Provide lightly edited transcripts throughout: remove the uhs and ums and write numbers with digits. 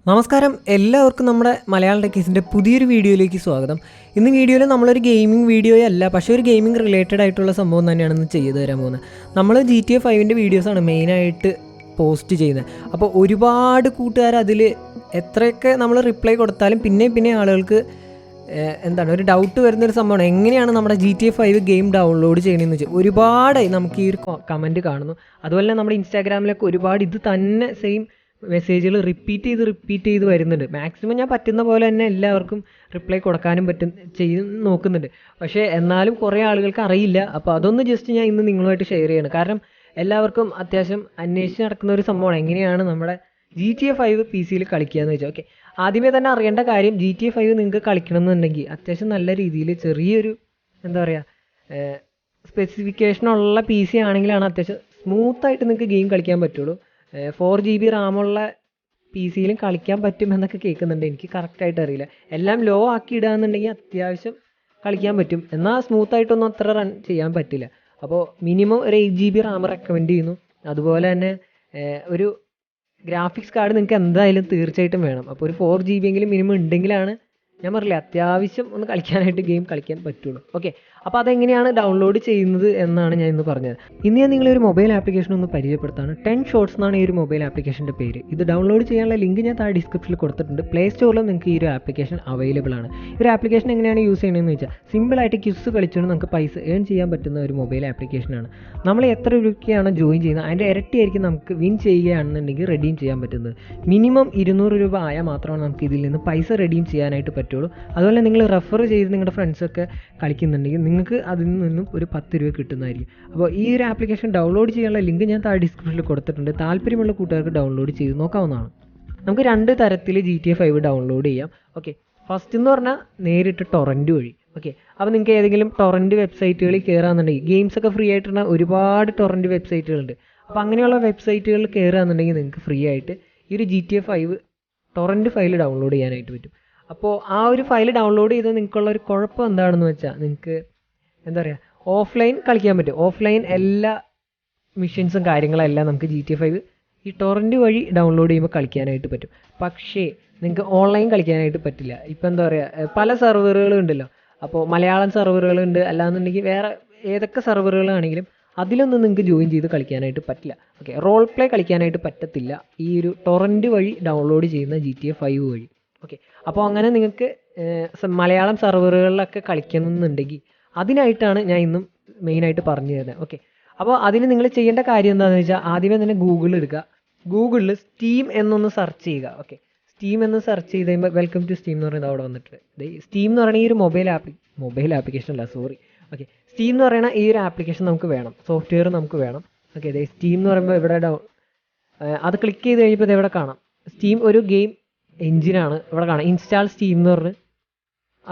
നമസ്കാരം, എല്ലാവർക്കും നമ്മുടെ മലയാളം ടെക്കീസിൻ്റെ പുതിയൊരു വീഡിയോയിലേക്ക് സ്വാഗതം. ഇന്ന് വീഡിയോയിൽ നമ്മളൊരു ഗെയിമിംഗ് വീഡിയോയല്ല, പക്ഷേ ഒരു ഗെയിമിംഗ് റിലേറ്റഡ് ആയിട്ടുള്ള സംഭവം തന്നെയാണ് ഇന്ന് ചെയ്തു തരാൻ പോകുന്നത്. നമ്മൾ GTA 5ൻ്റെ വീഡിയോസാണ് മെയിനായിട്ട് പോസ്റ്റ് ചെയ്യുന്നത്. അപ്പോൾ ഒരുപാട് കൂട്ടുകാർ അതിൽ എത്രയൊക്കെ നമ്മൾ റിപ്ലൈ കൊടുത്താലും പിന്നെ ആളുകൾക്ക് ഒരു ഡൗട്ട് വരുന്നൊരു സംഭവമാണ്, എങ്ങനെയാണ് നമ്മുടെ GTA 5 ഗെയിം ഡൗൺലോഡ് ചെയ്യണമെന്ന് വെച്ചാൽ ഒരുപാടായി നമുക്ക് ഈ ഒരു കമൻറ്റ് കാണുന്നു. അതുപോലെ തന്നെ നമ്മുടെ ഇൻസ്റ്റാഗ്രാമിലൊക്കെ ഒരുപാട് ഇത് തന്നെ സെയിം മെസ്സേജുകൾ റിപ്പീറ്റ് ചെയ്ത് വരുന്നുണ്ട്. മാക്സിമം ഞാൻ പറ്റുന്ന പോലെ തന്നെ എല്ലാവർക്കും റിപ്ലൈ കൊടുക്കാനും ചെയ്ത് നോക്കുന്നുണ്ട്. പക്ഷേ എന്നാലും കുറേ ആളുകൾക്ക് അറിയില്ല. അപ്പോൾ അതൊന്ന് ജസ്റ്റ് ഞാൻ ഇന്ന് നിങ്ങളുമായിട്ട് ഷെയർ ചെയ്യണം. കാരണം എല്ലാവർക്കും അത്യാവശ്യം അന്വേഷിച്ച് നടക്കുന്ന ഒരു സംഭവമാണ്, എങ്ങനെയാണ് നമ്മുടെ GTA 5 PC കളിക്കുക എന്ന് വെച്ചാൽ. ഓക്കെ, ആദ്യമേ തന്നെ അറിയേണ്ട കാര്യം, GTA 5 നിങ്ങൾക്ക് കളിക്കണം എന്നുണ്ടെങ്കിൽ അത്യാവശ്യം നല്ല രീതിയിൽ ചെറിയൊരു സ്പെസിഫിക്കേഷനുള്ള PC ആണെങ്കിലാണ് അത്യാവശ്യം സ്മൂത്തായിട്ട് നിങ്ങൾക്ക് ഗെയിം കളിക്കാൻ പറ്റുള്ളൂ. 4GB റാമുള്ള PC കളിക്കാൻ പറ്റും എന്നൊക്കെ കേൾക്കുന്നുണ്ട്. എനിക്ക് കറക്റ്റായിട്ട് അറിയില്ല. എല്ലാം ലോ ആക്കി ഇടുകയെന്നുണ്ടെങ്കിൽ അത്യാവശ്യം കളിക്കാൻ പറ്റും, എന്നാൽ സ്മൂത്തായിട്ടൊന്നും അത്ര റൺ ചെയ്യാൻ പറ്റില്ല. അപ്പോൾ മിനിമം ഒരു 8GB റാം റെക്കമെൻഡ് ചെയ്യുന്നു. അതുപോലെ തന്നെ ഒരു ഗ്രാഫിക്സ് കാർഡ് നിങ്ങൾക്ക് എന്തായാലും തീർച്ചയായിട്ടും വേണം. അപ്പോൾ ഒരു 4GB എങ്കിലും മിനിമം ഉണ്ടെങ്കിലാണ് ഞാൻ പറഞ്ഞില്ലേ അത്യാവശ്യം ഒന്ന് കളിക്കാനായിട്ട് ഗെയിം കളിക്കാൻ പറ്റുള്ളൂ. ഓക്കെ, അപ്പോൾ അതെങ്ങനെയാണ് ഡൗൺലോഡ് ചെയ്യുന്നത് എന്നാണ് ഞാൻ ഇന്ന് പറഞ്ഞത്. ഇന്ന് ഞാൻ നിങ്ങളൊരു മൊബൈൽ ആപ്ലിക്കേഷൻ ഒന്ന് പരിചയപ്പെടുത്താണ്. 10 ഷോട്ട്സ് എന്നാണ് ഈ ഒരു മൊബൈൽ ആപ്ലിക്കേഷൻ്റെ പേര്. ഇത് ഡൗൺലോഡ് ചെയ്യാനുള്ള ലിങ്ക് ഞാൻ താഴെ ഡിസ്ക്രിപ്ഷനിൽ കൊടുത്തിട്ടുണ്ട്. പ്ലേ സ്റ്റോറിലും നിങ്ങൾക്ക് ഈ ഒരു ആപ്ലിക്കേഷൻ അവൈലബിൾ ആണ്. ഈ ഒരു ആപ്ലിക്കേഷൻ എങ്ങനെയാണ് യൂസ് ചെയ്യണമെന്ന് വെച്ചാൽ, സിമ്പിളായിട്ട് ക്വിസ് കളിച്ചുകൊണ്ട് നമുക്ക് പൈസ ഏൺ ചെയ്യാൻ പറ്റുന്ന ഒരു മൊബൈൽ ആപ്ലിക്കേഷനാണ്. നമ്മൾ എത്ര രൂപയ്ക്കാണ് ജോയിൻ ചെയ്യുന്നത് അതിൻ്റെ ഇരട്ടിയായിരിക്കും നമുക്ക് വിൻ ചെയ്യുകയാണെന്നുണ്ടെങ്കിൽ റെഡീം ചെയ്യാൻ പറ്റുന്നത്. മിനിമം 200 രൂപ ആയാൽ മാത്രമാണ് നമുക്ക് ഇതിൽ നിന്ന് പൈസ റെഡീം ചെയ്യാനായിട്ട് പറ്റുള്ളൂ. അതുപോലെ നിങ്ങൾ റെഫർ ചെയ്ത് നിങ്ങളുടെ ഫ്രണ്ട്സൊക്കെ കളിക്കുന്നുണ്ടെങ്കിൽ നിങ്ങൾക്ക് അതിൽ നിന്നും ഒരു 10 രൂപ കിട്ടുന്നതായിരിക്കും. അപ്പോൾ ഈ ഒരു ആപ്ലിക്കേഷൻ ഡൗൺലോഡ് ചെയ്യാനുള്ള ലിങ്ക് ഞാൻ താഴെ ഡിസ്ക്രിപ്ഷനിൽ കൊടുത്തിട്ടുണ്ട്. താല്പര്യമുള്ള കൂട്ടുകാർക്ക് ഡൗൺലോഡ് ചെയ്ത് നോക്കാവുന്നതാണ്. നമുക്ക് 2 തരത്തിൽ GTA 5 ഡൗൺലോഡ് ചെയ്യാം. ഓക്കെ, ഫസ്റ്റ് എന്ന് പറഞ്ഞാൽ നേരിട്ട് ടൊറൻറ്റ് വഴി. ഓക്കെ, അപ്പോൾ നിങ്ങൾക്ക് ഏതെങ്കിലും ടൊറൻറ്റ് വെബ്സൈറ്റുകളിൽ കയറാമെന്നുണ്ടെങ്കിൽ, ഗെയിംസൊക്കെ ഫ്രീ ആയിട്ടുള്ള ഒരുപാട് ടൊറൻറ്റ് വെബ്സൈറ്റുകളുണ്ട്. അപ്പോൾ അങ്ങനെയുള്ള വെബ്സൈറ്റുകളിൽ കയറുകയാണെന്നുണ്ടെങ്കിൽ നിങ്ങൾക്ക് ഫ്രീ ആയിട്ട് ഈ ഒരു GTA 5 ടൊറൻറ്റ് ഫയൽ ഡൗൺലോഡ് ചെയ്യാനായിട്ട് പറ്റും. അപ്പോൾ ആ ഒരു ഫയൽ ഡൗൺലോഡ് ചെയ്ത് നിങ്ങൾക്കുള്ള ഒരു കുഴപ്പം എന്താണെന്ന് വെച്ചാൽ, നിങ്ങൾക്ക് ഓഫ്ലൈൻ കളിക്കാൻ പറ്റും. ഓഫ്ലൈൻ എല്ലാ മിഷൻസും കാര്യങ്ങളെല്ലാം നമുക്ക് GTA 5 ഈ ടൊറൻറ്റ് വഴി ഡൗൺലോഡ് ചെയ്യുമ്പോൾ കളിക്കാനായിട്ട് പറ്റും. പക്ഷേ നിങ്ങൾക്ക് ഓൺലൈൻ കളിക്കാനായിട്ട് പറ്റില്ല. ഇപ്പോൾ പല സെർവറുകളും ഉണ്ടല്ലോ. അപ്പോൾ മലയാളം സെർവറുകളുണ്ട്, അല്ലാന്നുണ്ടെങ്കിൽ വേറെ ഏതൊക്കെ സെർവറുകളാണെങ്കിലും അതിലൊന്നും നിങ്ങൾക്ക് ജോയിൻ ചെയ്ത് കളിക്കാനായിട്ട് പറ്റില്ല. ഓക്കെ, റോൾ പ്ലേ കളിക്കാനായിട്ട് പറ്റത്തില്ല ഈ ഒരു ടൊറൻറ്റ് വഴി ഡൗൺലോഡ് ചെയ്യുന്ന GTA 5 വഴി. ഓക്കെ, അപ്പോൾ അങ്ങനെ നിങ്ങൾക്ക് മലയാളം സെർവറുകളിലൊക്കെ കളിക്കണമെന്നുണ്ടെങ്കിൽ അതിനായിട്ടാണ് ഞാൻ ഇന്നും മെയിനായിട്ട് പറഞ്ഞു തരുന്നത്. ഓക്കെ, അപ്പോൾ അതിന് നിങ്ങൾ ചെയ്യേണ്ട കാര്യം എന്താണെന്ന് വെച്ചാൽ, ആദ്യമേ തന്നെ ഗൂഗിൾ എടുക്കുക. ഗൂഗിളിൽ സ്റ്റീം എന്നൊന്ന് സെർച്ച് ചെയ്യുക. ഓക്കെ, സ്റ്റീം എന്ന് സെർച്ച് ചെയ്ത് കഴിയുമ്പോൾ വെൽക്കം ടു സ്റ്റീം എന്ന് പറയുന്നത് അവിടെ വന്നിട്ട്, സ്റ്റീം എന്ന് പറയുന്ന ഈ ഒരു മൊബൈൽ ആപ്ലിക്കേഷൻ അല്ല, സോറി. ഓക്കെ, സ്റ്റീം എന്ന് പറയുന്ന ഈ ഒരു ആപ്ലിക്കേഷൻ നമുക്ക് വേണം, സോഫ്റ്റ്വെയർ നമുക്ക് വേണം. ഓക്കെ, സ്റ്റീം എന്ന് പറയുമ്പോൾ ഇവിടെ അത് ക്ലിക്ക് ചെയ്ത് കഴിയുമ്പോൾ ഇവിടെ കാണാം സ്റ്റീം ഒരു ഗെയിം എഞ്ചിനാണ്. ഇവിടെ കാണാം ഇൻസ്റ്റാൾ സ്റ്റീം എന്ന് പറഞ്ഞ്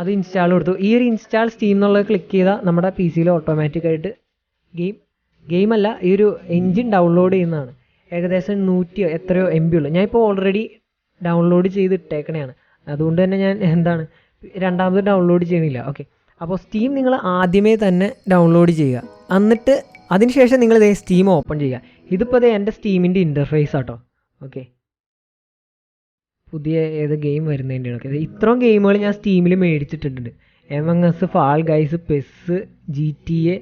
അത് ഇൻസ്റ്റാൾ കൊടുത്തു. ഈ ഒരു ഇൻസ്റ്റാൾ സ്റ്റീം എന്നുള്ളത് ക്ലിക്ക് ചെയ്താൽ നമ്മുടെ PC ഓട്ടോമാറ്റിക്കായിട്ട് ഗെയിമല്ല ഈ ഒരു എഞ്ചിൻ ഡൗൺലോഡ് ചെയ്യുന്നതാണ്. ഏകദേശം 100 എത്രയോ MB ഉള്ളു. ഞാനിപ്പോൾ ഓൾറെഡി ഡൗൺലോഡ് ചെയ്തിട്ടേക്കണയാണ്. അതുകൊണ്ട് തന്നെ ഞാൻ രണ്ടാമത് ഡൗൺലോഡ് ചെയ്യണില്ല. ഓക്കെ, അപ്പോൾ സ്റ്റീം നിങ്ങൾ ആദ്യമേ തന്നെ ഡൗൺലോഡ് ചെയ്യുക. എന്നിട്ട് അതിനുശേഷം നിങ്ങൾ സ്റ്റീം ഓപ്പൺ ചെയ്യുക. ഇതിപ്പോൾ എൻ്റെ സ്റ്റീമിൻ്റെ ഇൻ്റർഫേസ് ആട്ടോ. ഓക്കെ, പുതിയ ഏത് ഗെയിം വരുന്നതിൻ്റെയാണ്. ഓക്കെ, ഇത്രയും ഗെയിമുകൾ ഞാൻ സ്റ്റീമിൽ മേടിച്ചിട്ടുണ്ട്. MMS, fall guys, pes, GTA.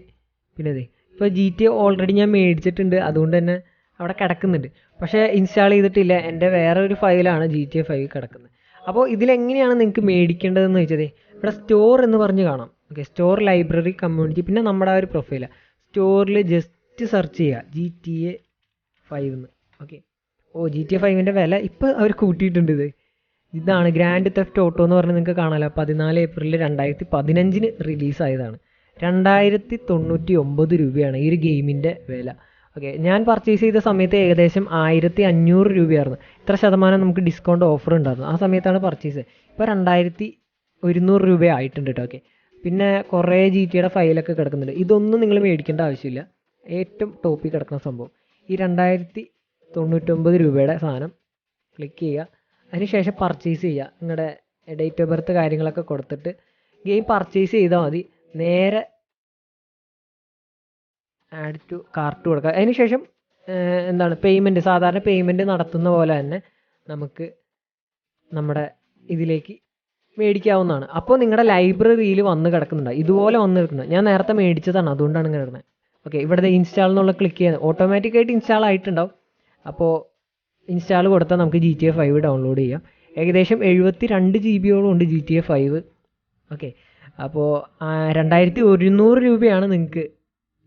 പിന്നെ ഇപ്പോൾ GTA ഓൾറെഡി ഞാൻ മേടിച്ചിട്ടുണ്ട്, അതുകൊണ്ട് തന്നെ അവിടെ കിടക്കുന്നുണ്ട്. പക്ഷേ ഇൻസ്റ്റാൾ ചെയ്തിട്ടില്ല. എൻ്റെ വേറെ ഒരു ഫയലാണ് GTA 5 കിടക്കുന്നത്. അപ്പോൾ ഇതിലെങ്ങനെയാണ് നിങ്ങൾക്ക് മേടിക്കേണ്ടതെന്ന് വെച്ചാൽ, ഇവിടെ സ്റ്റോർ എന്ന് പറഞ്ഞ് കാണാം. ഓക്കെ, സ്റ്റോർ, ലൈബ്രറി, കമ്മ്യൂണിറ്റി, പിന്നെ നമ്മുടെ ആ ഒരു പ്രൊഫൈലാണ്. സ്റ്റോറിൽ ജസ്റ്റ് സെർച്ച് ചെയ്യുക GTA 5 എന്ന്. ഓക്കെ, GTA 5ൻ്റെ വില ഇപ്പോൾ അവർ കൂട്ടിയിട്ടുണ്ട്. ഇതാണ് ഗ്രാൻഡ് തെഫ്റ്റ് ഓട്ടോ എന്ന് പറഞ്ഞ് നിങ്ങൾക്ക് കാണാമല്ലോ. 14 ഏപ്രിൽ 2015 റിലീസായതാണ്. 2099 രൂപയാണ് ഈ ഒരു ഗെയിമിൻ്റെ വില. ഓക്കെ, ഞാൻ പർച്ചേസ് ചെയ്ത സമയത്ത് ഏകദേശം 1500 രൂപയായിരുന്നു. ഇത്ര ശതമാനം നമുക്ക് ഡിസ്കൗണ്ട് ഓഫർ ഉണ്ടായിരുന്നു. ആ സമയത്താണ് പർച്ചേസ് ചെയ്തത്. ഇപ്പോൾ 2100 രൂപ ആയിട്ടുണ്ട് കേട്ടോ. ഓക്കെ, പിന്നെ കുറേ GTയുടെ ഫയലൊക്കെ കിടക്കുന്നുണ്ട്. ഇതൊന്നും നിങ്ങൾ മേടിക്കേണ്ട ആവശ്യമില്ല. ഏറ്റവും ടോപ്പിൽ കിടക്കുന്ന സംഭവം ഈ 2099 രൂപയുടെ സാധനം ക്ലിക്ക് ചെയ്യുക. അതിനുശേഷം പർച്ചേസ് ചെയ്യുക. നിങ്ങളുടെ ഡേറ്റ് ഓഫ് ബർത്ത് കാര്യങ്ങളൊക്കെ കൊടുത്തിട്ട് ഗെയിം പർച്ചേസ് ചെയ്താൽ മതി. നേരെ ആഡ് ടു കാർട്ട് കൊടുക്കുക. അതിനുശേഷം പേയ്മെൻറ്റ്, സാധാരണ പേയ്മെൻറ്റ് നടത്തുന്ന പോലെ തന്നെ നമുക്ക് നമ്മുടെ ഇതിലേക്ക് മേടിക്കാവുന്നതാണ്. അപ്പോൾ നിങ്ങളുടെ ലൈബ്രറിയിൽ വന്ന് കിടക്കുന്നുണ്ട്, ഇതുപോലെ വന്ന് കിടക്കുന്നത്. ഞാൻ നേരത്തെ മേടിച്ചതാണ്, അതുകൊണ്ടാണ് ഇങ്ങനെ കിടക്കുന്നത്. ഓക്കെ, ഇവിടെ ഇൻസ്റ്റാൾ എന്നുള്ള ക്ലിക്ക് ചെയ്യുന്നത് ഓട്ടോമാറ്റിക്കായിട്ട് ഇൻസ്റ്റാൾ ആയിട്ടുണ്ടാവും. അപ്പോൾ ഇൻസ്റ്റാൾ കൊടുത്താൽ നമുക്ക് GTA 5 ഡൗൺലോഡ് ചെയ്യാം. ഏകദേശം 72 GB ഉണ്ട് GTA 5. ഓക്കെ, അപ്പോൾ 2100 രൂപയാണ് നിങ്ങൾക്ക്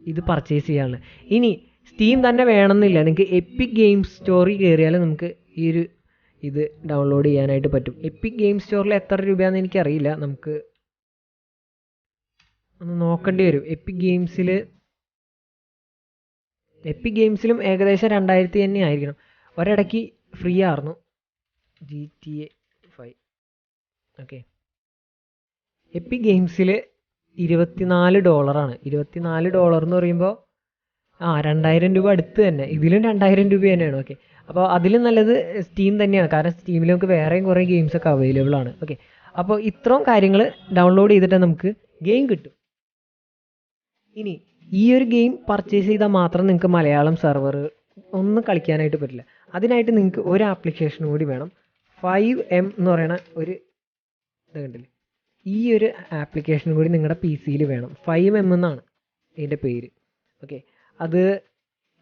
ഇത് പർച്ചേസ് ചെയ്യാനുള്ളത്. ഇനി സ്റ്റീം തന്നെ വേണമെന്നില്ല, നിങ്ങൾക്ക് എപ്പിക് ഗെയിം സ്റ്റോറിൽ കയറിയാൽ നമുക്ക് ഈ ഒരു ഇത് ഡൗൺലോഡ് ചെയ്യാനായിട്ട് പറ്റും. എപ്പിക് ഗെയിം സ്റ്റോറിൽ എത്ര രൂപയാണെന്ന് എനിക്കറിയില്ല, നമുക്ക് ഒന്ന് നോക്കേണ്ടി വരും. എപ്പിക് ഗെയിംസിലും ഏകദേശം 2000 തന്നെ ആയിരിക്കണം. ഒരിടയ്ക്ക് ഫ്രീ ആയിരുന്നു GTA 5. ഓക്കെ, എപ്പിക് ഗെയിംസിൽ $24. $24 എന്ന് പറയുമ്പോൾ 2000 രൂപ അടുത്ത് തന്നെ. ഇതിലും 2000 രൂപ തന്നെയാണ്. ഓക്കെ, അപ്പോൾ അതിലും നല്ലത് സ്റ്റീം തന്നെയാണ്, കാരണം സ്റ്റീമിൽ നമുക്ക് വേറെയും കുറേ ഗെയിംസൊക്കെ അവൈലബിൾ ആണ്. ഓക്കെ, അപ്പോൾ ഇത്രയും കാര്യങ്ങൾ ഡൗൺലോഡ് ചെയ്തിട്ട് നമുക്ക് ഗെയിം കിട്ടും. ഇനി ഈ ഒരു ഗെയിം പർച്ചേസ് ചെയ്താൽ മാത്രം നിങ്ങൾക്ക് മലയാളം സെർവർ ഒന്നും കളിക്കാനായിട്ട് പറ്റില്ല. അതിനായിട്ട് നിങ്ങൾക്ക് ഒരു ആപ്ലിക്കേഷൻ കൂടി വേണം. 5M എന്ന് പറയുന്ന ഒരു ഇത് കണ്ടില്ലേ, ഈ ഒരു ആപ്ലിക്കേഷൻ കൂടി നിങ്ങളുടെ PC വേണം. 5M എന്നാണ് ഇതിൻ്റെ പേര്. ഓക്കെ, അത്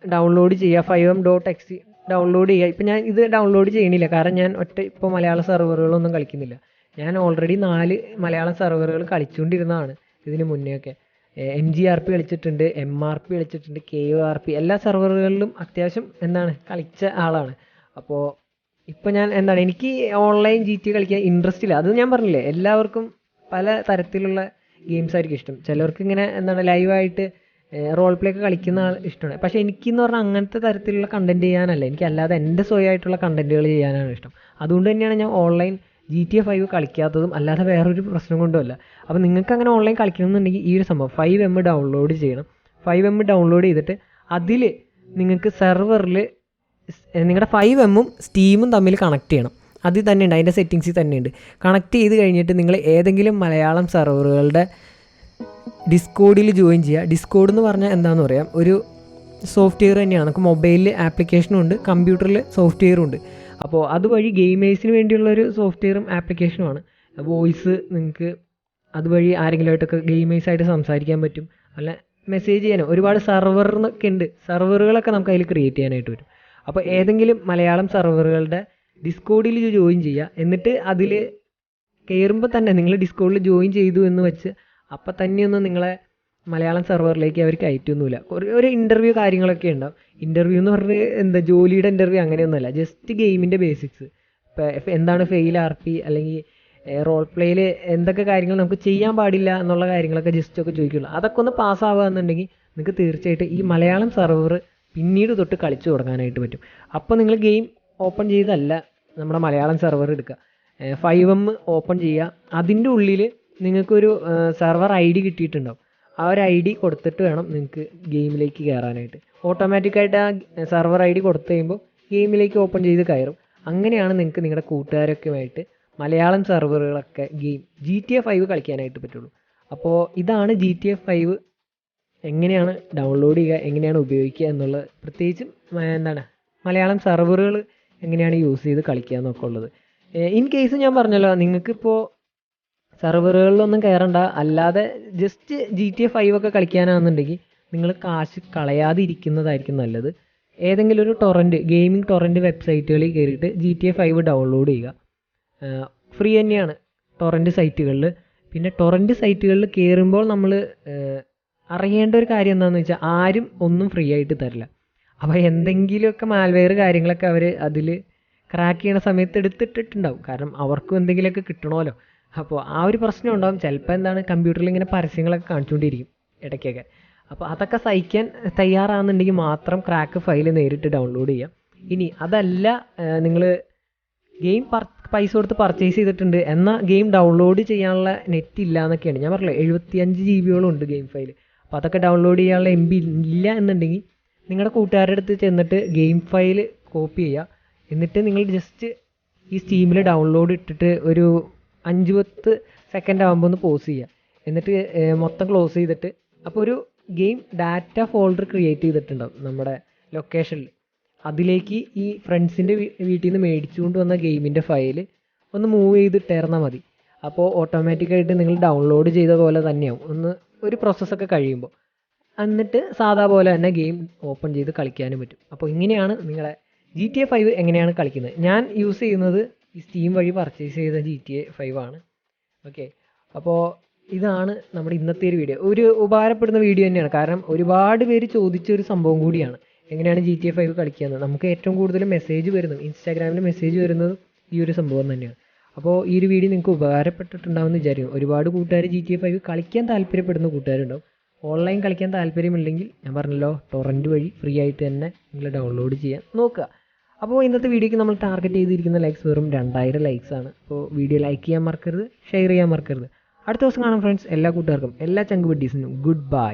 ഡൗൺലോഡ് ചെയ്യുക. 5M.exe ഡൗൺലോഡ് ചെയ്യുക. ഇപ്പം ഞാൻ ഇത് ഡൗൺലോഡ് ചെയ്യണില്ല, കാരണം ഞാൻ ഇപ്പോൾ മലയാള സെർവറുകളൊന്നും കളിക്കുന്നില്ല. ഞാൻ ഓൾറെഡി 4 മലയാളം സെർവറുകൾ കളിച്ചുകൊണ്ടിരുന്നതാണ് ഇതിന് മുന്നേയൊക്കെ. MGRP കളിച്ചിട്ടുണ്ട്, MRP കളിച്ചിട്ടുണ്ട്, KORP, എല്ലാ സെർവറുകളിലും അത്യാവശ്യം കളിച്ച ആളാണ്. അപ്പോൾ ഇപ്പോൾ ഞാൻ എനിക്ക് ഓൺലൈൻ GTA കളിക്കാൻ ഇൻട്രസ്റ്റ് ഇല്ല. അത് ഞാൻ പറഞ്ഞില്ലേ, എല്ലാവർക്കും പല തരത്തിലുള്ള ഗെയിംസ് ആയിരിക്കും ഇഷ്ടം. ചിലർക്ക് ഇങ്ങനെ ലൈവായിട്ട് റോൾ പ്ലേ ഒക്കെ കളിക്കുന്ന ആൾ ഇഷ്ടമാണ്. പക്ഷേ എനിക്കെന്ന് പറഞ്ഞാൽ അങ്ങനത്തെ തരത്തിലുള്ള കണ്ടൻറ്റ് ചെയ്യാനല്ല, എനിക്കല്ലാതെ എൻ്റെ സ്വയമായിട്ടുള്ള കണ്ടൻറ്റുകൾ ചെയ്യാനാണ് ഇഷ്ടം. അതുകൊണ്ട് തന്നെയാണ് ഞാൻ ഓൺലൈൻ GTA 5 കളിക്കാത്തതും, അല്ലാതെ വേറൊരു പ്രശ്നം കൊണ്ടുമല്ല. അപ്പോൾ നിങ്ങൾക്ക് അങ്ങനെ ഓൺലൈൻ കളിക്കണമെന്നുണ്ടെങ്കിൽ ഈ ഒരു സംഭവം 5M ഡൗൺലോഡ് ചെയ്യണം. 5M ഡൗൺലോഡ് ചെയ്തിട്ട് അതിൽ നിങ്ങൾക്ക് സെർവറിൽ നിങ്ങളുടെ 5M സ്റ്റീമും തമ്മിൽ കണക്ട് ചെയ്യണം. അതിൽ തന്നെ ഉണ്ട്, അതിൻ്റെ സെറ്റിങ്സിൽ തന്നെ ഉണ്ട്. കണക്ട് ചെയ്ത് കഴിഞ്ഞിട്ട് നിങ്ങൾ ഏതെങ്കിലും മലയാളം സെർവറുകളുടെ ഡിസ്കോഡിൽ ജോയിൻ ചെയ്യുക. ഡിസ്കോഡ് എന്ന് പറഞ്ഞാൽ എന്താണെന്ന് പറയാം, ഒരു സോഫ്റ്റ്വെയർ തന്നെയാണ്. നമുക്ക് മൊബൈലിൽ ആപ്ലിക്കേഷനും ഉണ്ട്, കമ്പ്യൂട്ടറിൽ സോഫ്റ്റ്വെയറും ഉണ്ട്. അപ്പോൾ അതുവഴി ഗെയിമേഴ്സിന് വേണ്ടിയുള്ളൊരു സോഫ്റ്റ്വെയറും ആപ്ലിക്കേഷനുമാണ്. വോയിസ് നിങ്ങൾക്ക് അതുവഴി ആരെങ്കിലുമായിട്ടൊക്കെ ഗെയിമേഴ്സായിട്ട് സംസാരിക്കാൻ പറ്റും, അല്ല മെസ്സേജ് ചെയ്യാനോ. ഒരുപാട് സെർവറിനൊക്കെ ഉണ്ട്, സെർവറുകളൊക്കെ നമുക്ക് അതിൽ ക്രിയേറ്റ് ചെയ്യാനായിട്ട് വരും. അപ്പോൾ ഏതെങ്കിലും മലയാളം സെർവറുകളുടെ ഡിസ്കോഡിൽ ജോയിൻ ചെയ്യുക. എന്നിട്ട് അതിൽ കയറുമ്പോൾ തന്നെ നിങ്ങൾ ഡിസ്കോഡിൽ ജോയിൻ ചെയ്തു എന്ന് വെച്ച് അപ്പം തന്നെയൊന്നും നിങ്ങളെ മലയാളം സെർവറിലേക്ക് അവർ കയറ്റൊന്നുമില്ല. ഒരു ഇൻ്റർവ്യൂ കാര്യങ്ങളൊക്കെ ഉണ്ടാവും. ഇൻ്റർവ്യൂ എന്ന് പറഞ്ഞാൽ ജോലിയുടെ ഇൻ്റർവ്യൂ അങ്ങനെയൊന്നുമല്ല, ജസ്റ്റ് ഗെയിമിൻ്റെ ബേസിക്സ്. ഇപ്പോൾ എന്താണ് ഫെയിൽ RP, അല്ലെങ്കിൽ റോൾ പ്ലേയിൽ എന്തൊക്കെ കാര്യങ്ങൾ നമുക്ക് ചെയ്യാൻ പാടില്ല എന്നുള്ള കാര്യങ്ങളൊക്കെ ജസ്റ്റൊക്കെ ചോദിക്കുള്ളൂ. അതൊക്കെ ഒന്ന് പാസ്സാവുക എന്നുണ്ടെങ്കിൽ നിങ്ങൾക്ക് തീർച്ചയായിട്ടും ഈ മലയാളം സെർവർ പിന്നീട് തൊട്ട് കളിച്ചു തുടങ്ങാനായിട്ട് പറ്റും. അപ്പോൾ നിങ്ങൾ ഗെയിം ഓപ്പൺ ചെയ്തല്ല നമ്മുടെ മലയാളം സെർവർ എടുക്കുക, 5M ഓപ്പൺ ചെയ്യുക. അതിൻ്റെ ഉള്ളിൽ നിങ്ങൾക്കൊരു സെർവർ ID കിട്ടിയിട്ടുണ്ടാവും. ആ ഒരു ID കൊടുത്തിട്ട് വേണം നിങ്ങൾക്ക് ഗെയിമിലേക്ക് കയറാനായിട്ട്. ഓട്ടോമാറ്റിക്കായിട്ട് ആ സെർവർ ID കൊടുത്തു കഴിയുമ്പോൾ ഗെയിമിലേക്ക് ഓപ്പൺ ചെയ്ത് കയറും. അങ്ങനെയാണ് നിങ്ങൾക്ക് നിങ്ങളുടെ കൂട്ടുകാരൊക്കെയുമായിട്ട് മലയാളം സെർവറുകളൊക്കെ ഗെയിം GTA 5 കളിക്കാനായിട്ട് പറ്റുള്ളൂ. അപ്പോൾ ഇതാണ് GTA 5 എങ്ങനെയാണ് ഡൗൺലോഡ് ചെയ്യുക, എങ്ങനെയാണ് ഉപയോഗിക്കുക എന്നുള്ളത്, പ്രത്യേകിച്ചും മലയാളം സെർവറുകൾ എങ്ങനെയാണ് യൂസ് ചെയ്ത് കളിക്കുക എന്നൊക്കെ ഉള്ളത്. ഇൻ കേസ് ഞാൻ പറഞ്ഞല്ലോ, നിങ്ങൾക്കിപ്പോൾ സെർവറുകളിലൊന്നും കയറണ്ട, അല്ലാതെ ജസ്റ്റ് GTA 5 ഒക്കെ കളിക്കാനാണെന്നുണ്ടെങ്കിൽ നിങ്ങൾ കാശ് കളയാതിരിക്കുന്നതായിരിക്കും നല്ലത്. ഏതെങ്കിലും ഒരു ഗെയിമിംഗ് ടൊറൻറ്റ് വെബ്സൈറ്റുകളിൽ കയറിയിട്ട് GTA 5 ഡൗൺലോഡ് ചെയ്യുക. ഫ്രീ തന്നെയാണ് ടൊറൻറ്റ് സൈറ്റുകളിൽ. പിന്നെ ടൊറൻറ്റ് സൈറ്റുകളിൽ കയറുമ്പോൾ നമ്മൾ അറിയേണ്ട ഒരു കാര്യം എന്താണെന്ന് വെച്ചാൽ, ആരും ഒന്നും ഫ്രീ ആയിട്ട് തരില്ല. അപ്പോൾ എന്തെങ്കിലുമൊക്കെ മാൽവെയർ കാര്യങ്ങളൊക്കെ അവർ അതിൽ ക്രാക്ക് ചെയ്യണ സമയത്ത് എടുത്തിട്ടിട്ടുണ്ടാവും, കാരണം അവർക്കും എന്തെങ്കിലുമൊക്കെ കിട്ടണമല്ലോ. അപ്പോൾ ആ ഒരു പ്രശ്നം ഉണ്ടാകും. ചിലപ്പോൾ കമ്പ്യൂട്ടറിൽ ഇങ്ങനെ പരസ്യങ്ങളൊക്കെ കാണിച്ചുകൊണ്ടിരിക്കും ഇടയ്ക്കൊക്കെ. അപ്പോൾ അതൊക്കെ സഹിക്കാൻ തയ്യാറാണെന്നുണ്ടെങ്കിൽ മാത്രം ക്രാക്ക് ഫയൽ നേരിട്ട് ഡൗൺലോഡ് ചെയ്യാം. ഇനി അതല്ല, നിങ്ങൾ ഗെയിം പൈസ കൊടുത്ത് പർച്ചേസ് ചെയ്തിട്ടുണ്ട് എന്നാൽ ഗെയിം ഡൗൺലോഡ് ചെയ്യാനുള്ള നെറ്റ് ഇല്ല എന്നൊക്കെയാണ് ഞാൻ പറഞ്ഞില്ലേ, 75 GB ഉണ്ട് ഗെയിം ഫയൽ. അപ്പോൾ അതൊക്കെ ഡൗൺലോഡ് ചെയ്യാനുള്ള MB ഇല്ല എന്നുണ്ടെങ്കിൽ നിങ്ങളുടെ കൂട്ടുകാരുടെ അടുത്ത് ചെന്നിട്ട് ഗെയിം ഫയൽ കോപ്പി ചെയ്യുക. എന്നിട്ട് നിങ്ങൾ ജസ്റ്റ് ഈ സ്റ്റീമിൽ ഡൗൺലോഡ് ഇട്ടിട്ട് ഒരു 5-10 സെക്കൻഡ് ആകുമ്പോൾ ഒന്ന് പോസ് ചെയ്യുക. എന്നിട്ട് മൊത്തം ക്ലോസ് ചെയ്തിട്ട് അപ്പോൾ ഒരു ഗെയിം ഡാറ്റ ഫോൾഡർ ക്രിയേറ്റ് ചെയ്തിട്ടുണ്ടാവും നമ്മുടെ ലൊക്കേഷനിൽ. അതിലേക്ക് ഈ ഫ്രണ്ട്സിൻ്റെ വീട്ടിൽ നിന്ന് മേടിച്ചുകൊണ്ട് വന്ന ഗെയിമിൻ്റെ ഫയൽ ഒന്ന് മൂവ് ചെയ്തിട്ടേർന്നാൽ മതി. അപ്പോൾ ഓട്ടോമാറ്റിക്കായിട്ട് നിങ്ങൾ ഡൗൺലോഡ് ചെയ്ത പോലെ തന്നെയാവും ഒരു പ്രോസസ്സൊക്കെ കഴിയുമ്പോൾ. എന്നിട്ട് സാധാ പോലെ തന്നെ ഗെയിം ഓപ്പൺ ചെയ്ത് കളിക്കാനും പറ്റും. അപ്പോൾ ഇങ്ങനെയാണ് നിങ്ങളെ GTA 5 എങ്ങനെയാണ് കളിക്കുന്നത്. ഞാൻ യൂസ് ചെയ്യുന്നത് ഈ സ്റ്റീം വഴി പർച്ചേസ് ചെയ്ത GTA 5 ആണ്. ഓക്കെ, അപ്പോൾ ഇതാണ് നമ്മുടെ ഇന്നത്തെ ഒരു വീഡിയോ. ഒരു ഉപകാരപ്പെടുന്ന വീഡിയോ തന്നെയാണ്. കാരണം ഒരുപാട് പേര് ചോദിച്ചൊരു സംഭവം കൂടിയാണ് എങ്ങനെയാണ് GTA 5 കളിക്കുന്നത്. നമുക്ക് ഏറ്റവും കൂടുതൽ മെസ്സേജ് വരുന്നത് ഇൻസ്റ്റാഗ്രാമിൽ മെസ്സേജ് വരുന്നത് ഈ ഒരു സംഭവം തന്നെയാണ്. അപ്പോൾ ഈ ഒരു വീഡിയോ നിങ്ങൾക്ക് ഉപകാരപ്പെട്ടിട്ടുണ്ടാവുമെന്ന് വിചാരിക്കും. ഒരുപാട് കൂട്ടുകാർ GTA 5 കളിക്കാൻ താല്പര്യപ്പെടുന്ന കൂട്ടുകാരുണ്ടാവും. ഓൺലൈൻ കളിക്കാൻ താല്പര്യമില്ലെങ്കിൽ ഞാൻ പറഞ്ഞല്ലോ, ടൊറൻറ്റ് വഴി ഫ്രീ ആയിട്ട് തന്നെ നിങ്ങൾ ഡൗൺലോഡ് ചെയ്യാൻ നോക്കുക. അപ്പോൾ ഇന്നത്തെ വീഡിയോയ്ക്ക് നമ്മൾ ടാർഗറ്റ് ചെയ്തിരിക്കുന്ന ലൈക്സ് വെറും 2000 ലൈക്സ് ആണ്. അപ്പോൾ വീഡിയോ ലൈക്ക് ചെയ്യാൻ മറക്കരുത്, ഷെയർ ചെയ്യാൻ മറക്കരുത്. അടുത്ത ദിവസം കാണാം ഫ്രണ്ട്സ്. എല്ലാ കൂട്ടുകാർക്കും എല്ലാ ചങ്ക് ബഡ്ഡീസിനും ഗുഡ് ബൈ.